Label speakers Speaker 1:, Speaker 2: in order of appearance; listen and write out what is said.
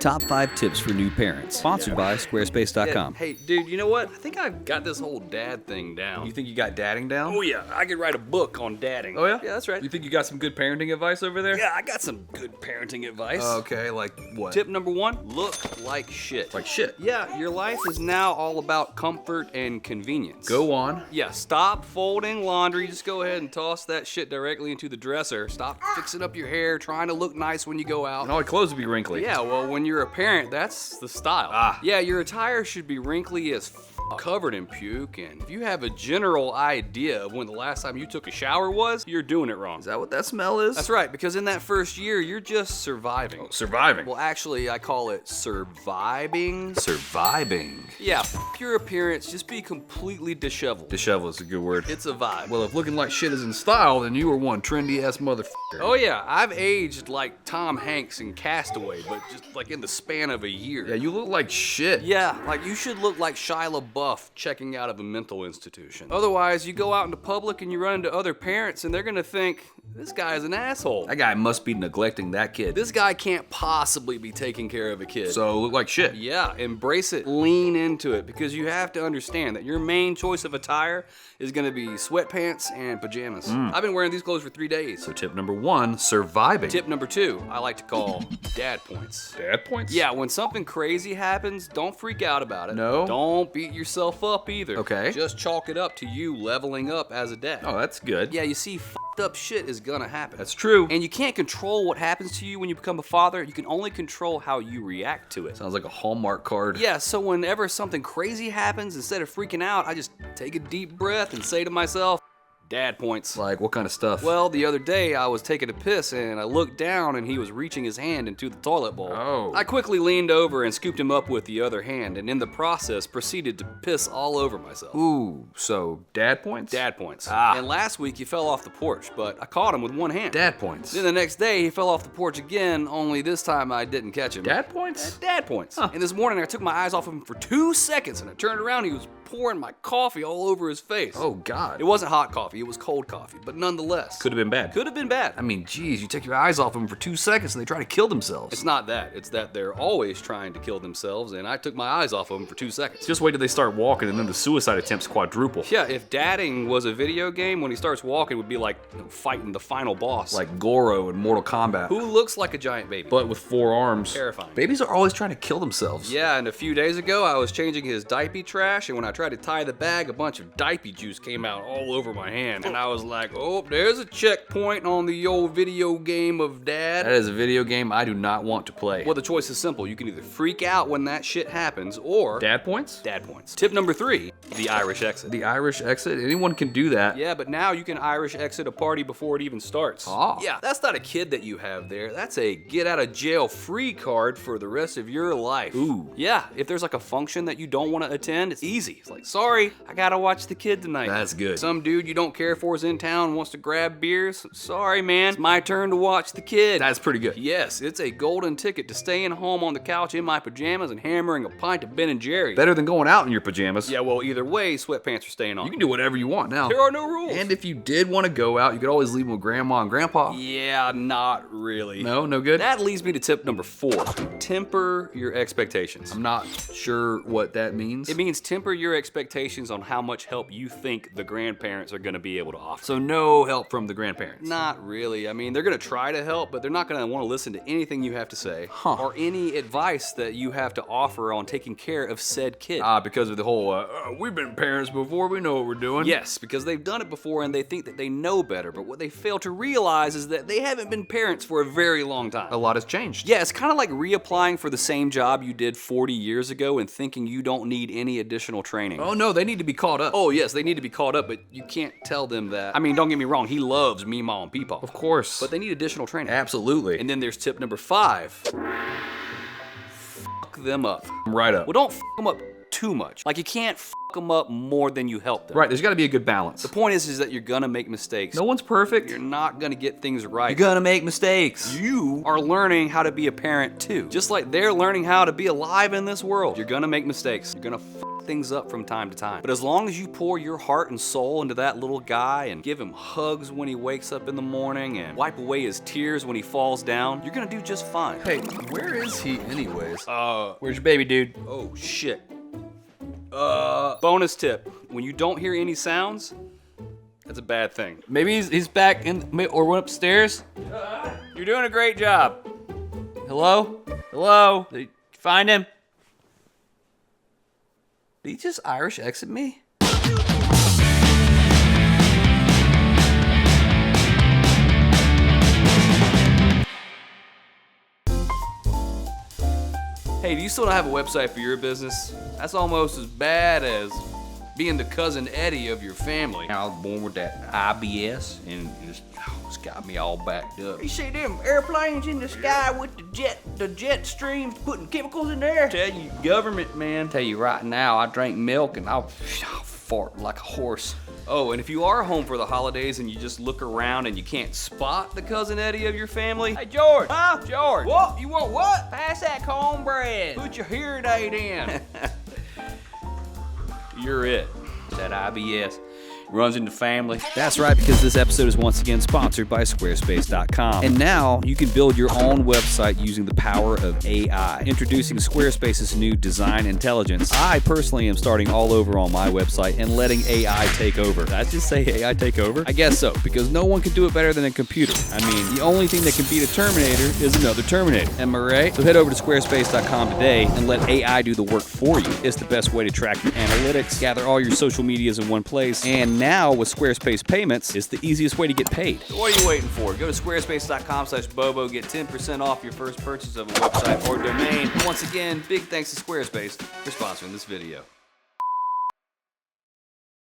Speaker 1: Top 5 tips for new parents. Sponsored by Squarespace.com.
Speaker 2: Hey, dude, you know what? I think I've got this whole dad thing down.
Speaker 3: You think you got dadding down?
Speaker 2: Oh, yeah. I could write a book on dadding.
Speaker 3: Oh, yeah?
Speaker 2: Yeah, that's right.
Speaker 3: You think you got some good parenting advice over there?
Speaker 2: Yeah, I got some good parenting advice.
Speaker 3: Okay, like what?
Speaker 2: Tip number 1, look like shit.
Speaker 3: Like shit?
Speaker 2: Yeah, your life is now all about comfort and convenience.
Speaker 3: Go on.
Speaker 2: Yeah, stop folding laundry. Just go ahead and toss that shit directly into the dresser. Stop fixing up your hair, trying to look nice when you go out.
Speaker 3: And all your clothes will be wrinkly.
Speaker 2: Yeah, well, when you're a parent, that's the style. Yeah, your attire should be wrinkly as covered in puke, and if you have a general idea of when the last time you took a shower was, you're doing it wrong.
Speaker 3: Is that what that smell is?
Speaker 2: That's right, because in that first year, you're just surviving.
Speaker 3: Oh, surviving.
Speaker 2: Well, actually, I call it surviving.
Speaker 3: Surviving.
Speaker 2: Yeah, your appearance, just be completely disheveled.
Speaker 3: Disheveled is a good word.
Speaker 2: It's a vibe.
Speaker 3: Well, if looking like shit is in style, then you were one trendy ass motherfucker.
Speaker 2: Oh yeah, I've aged like Tom Hanks in Castaway, but just like in the span of a year.
Speaker 3: Yeah, you look like shit.
Speaker 2: Yeah, like you should look like Shia LaBeouf checking out of a mental institution. Otherwise, you go out into public and you run into other parents and they're gonna think, this guy's an asshole.
Speaker 3: That guy must be neglecting that kid.
Speaker 2: This guy can't possibly be taking care of a kid.
Speaker 3: So look like shit.
Speaker 2: Yeah, embrace it, lean into it, because you have to understand that your main choice of attire is gonna be sweatpants and pajamas. I've been wearing these clothes for 3 days.
Speaker 3: So tip number 1, surviving.
Speaker 2: Tip number 2, I like to call dad points.
Speaker 3: Dad points?
Speaker 2: Yeah, when something crazy happens, don't freak out about it.
Speaker 3: No?
Speaker 2: Don't beat yourself up either.
Speaker 3: Okay.
Speaker 2: Just chalk it up to you leveling up as a dad.
Speaker 3: Oh, that's good.
Speaker 2: Yeah, you see, f***ed up shit is gonna happen.
Speaker 3: That's true.
Speaker 2: And you can't control what happens to you when you become a father. You can only control how you react to it.
Speaker 3: Sounds like a Hallmark card.
Speaker 2: Yeah, so whenever something crazy happens, instead of freaking out, I just take a deep breath and say to myself, dad points.
Speaker 3: Like what kind of stuff?
Speaker 2: Well, the other day I was taking a piss and I looked down and he was reaching his hand into the toilet bowl.
Speaker 3: Oh.
Speaker 2: I quickly leaned over and scooped him up with the other hand, and in the process proceeded to piss all over myself.
Speaker 3: Ooh, so dad points?
Speaker 2: Dad points.
Speaker 3: Ah.
Speaker 2: And last week he fell off the porch, but I caught him with one hand.
Speaker 3: Dad points.
Speaker 2: Then the next day he fell off the porch again, only this time I didn't catch him.
Speaker 3: Dad points?
Speaker 2: Dad points. Huh. And this morning I took my eyes off him for 2 seconds and I turned around and he was pouring my coffee all over his face.
Speaker 3: Oh, God.
Speaker 2: It wasn't hot coffee, it was cold coffee, but nonetheless.
Speaker 3: Could have been bad.
Speaker 2: Could have been bad.
Speaker 3: I mean, geez, you take your eyes off them for 2 seconds and they try to kill themselves.
Speaker 2: It's not that. It's that they're always trying to kill themselves, and I took my eyes off them for 2 seconds.
Speaker 3: Just wait till they start walking and then the suicide attempts quadruple.
Speaker 2: Yeah, if dadding was a video game, when he starts walking, it would be like fighting the final boss.
Speaker 3: Like Goro in Mortal Kombat.
Speaker 2: Who looks like a giant baby.
Speaker 3: But with 4 arms.
Speaker 2: Terrifying.
Speaker 3: Babies are always trying to kill themselves.
Speaker 2: Yeah, and a few days ago, I was changing his diaper trash, and when I tried to tie the bag, a bunch of diaper juice came out all over my hand, and I was like, oh, there's a checkpoint on the old video game of dad.
Speaker 3: That is a video game I do not want to play.
Speaker 2: Well, the choice is simple. You can either freak out when that shit happens, or
Speaker 3: Dad points?
Speaker 2: dad points. Tip number 3, the Irish exit.
Speaker 3: The Irish exit? Anyone can do that.
Speaker 2: Yeah, but now you can Irish exit a party before it even starts.
Speaker 3: Oh.
Speaker 2: Yeah, that's not a kid that you have there. That's a get out of jail free card for the rest of your life.
Speaker 3: Ooh.
Speaker 2: Yeah, if there's like a function that you don't want to attend, it's easy. It's like, sorry, I gotta watch the kid tonight.
Speaker 3: That's good.
Speaker 2: Some dude you don't care for is in town and wants to grab beers. Sorry, man, it's my turn to watch the kid.
Speaker 3: That's pretty good.
Speaker 2: Yes, it's a golden ticket to staying home on the couch in my pajamas and hammering a pint of Ben & Jerry's.
Speaker 3: Better than going out in your pajamas.
Speaker 2: Yeah, well, either way, sweatpants are staying on.
Speaker 3: You can do whatever you want now.
Speaker 2: There are no rules.
Speaker 3: And if you did want to go out, you could always leave them with grandma and grandpa.
Speaker 2: Yeah, not really.
Speaker 3: No, no good?
Speaker 2: That leads me to tip number 4. Temper your expectations.
Speaker 3: I'm not sure what that means.
Speaker 2: It means temper your expectations on how much help you think the grandparents are going to be able to offer.
Speaker 3: So no help from the grandparents.
Speaker 2: Not really. I mean, they're going to try to help, but they're not going to want to listen to anything you have to say or any advice that you have to offer on taking care of said kid.
Speaker 3: Because of the whole, we've been parents before, we know what we're doing.
Speaker 2: Yes, because they've done it before and they think that they know better, but what they fail to realize is that they haven't been parents for a very long time.
Speaker 3: A lot has changed.
Speaker 2: Yeah, it's kind of like reapplying for the same job you did 40 years ago and thinking you don't need any additional training.
Speaker 3: Oh no, they need to be caught up.
Speaker 2: Oh yes, they need to be caught up, but you can't tell them that. I mean, don't get me wrong, he loves Meemaw and Peepaw.
Speaker 3: Of course.
Speaker 2: But they need additional training.
Speaker 3: Absolutely.
Speaker 2: And then there's tip number 5. Fuck them up.
Speaker 3: Right up.
Speaker 2: Well, don't fuck them up too much. Like, you can't fuck them up more than you help them.
Speaker 3: Right, there's got to be a good balance.
Speaker 2: The point is that you're gonna make mistakes.
Speaker 3: No one's perfect.
Speaker 2: You're not gonna get things right.
Speaker 3: You're gonna make mistakes.
Speaker 2: You are learning how to be a parent too. Just like they're learning how to be alive in this world. You're gonna make mistakes. You're gonna fuck things up from time to time. But as long as you pour your heart and soul into that little guy and give him hugs when he wakes up in the morning and wipe away his tears when he falls down, you're gonna do just fine.
Speaker 3: Hey, where is he anyways?
Speaker 4: Where's your baby, dude?
Speaker 2: Oh shit. Bonus tip, when you don't hear any sounds, that's a bad thing.
Speaker 4: Maybe he's back in, or went upstairs.
Speaker 2: You're doing a great job.
Speaker 4: Hello? Hello? Did you find him?
Speaker 2: Did he just Irish exit me? Hey, do you still not have a website for your business? That's almost as bad as being the cousin Eddie of your family.
Speaker 5: I was born with that IBS, and it's got me all backed up.
Speaker 6: You see them airplanes in the sky with the jet streams putting chemicals in there?
Speaker 5: Tell you, government, man. Tell you right now, I drank milk and I'll fart like a horse.
Speaker 2: Oh, and if you are home for the holidays and you just look around and you can't spot the cousin Eddie of your family,
Speaker 5: Hey, George.
Speaker 6: Huh?
Speaker 5: George.
Speaker 6: What? You want what?
Speaker 5: Pass that cornbread.
Speaker 2: put your hearing aid in. You're it.
Speaker 5: That IBS runs in the family.
Speaker 1: That's right, because this episode is once again sponsored by Squarespace.com. And now you can build your own website using the power of AI. Introducing Squarespace's new design intelligence. I personally am starting all over on my website and letting AI take over. Did I just say AI take over? I guess so, because no one can do it better than a computer. I mean, the only thing that can beat a Terminator is another Terminator. Am I right? So head over to Squarespace.com today and let AI do the work for you. It's the best way to track your analytics, gather all your social medias in one place, and now with Squarespace Payments, it's the easiest way to get paid.
Speaker 2: So what are you waiting for? Go to squarespace.com/Bobo, get 10% off your first purchase of a website or domain. Once again, big thanks to Squarespace for sponsoring this video.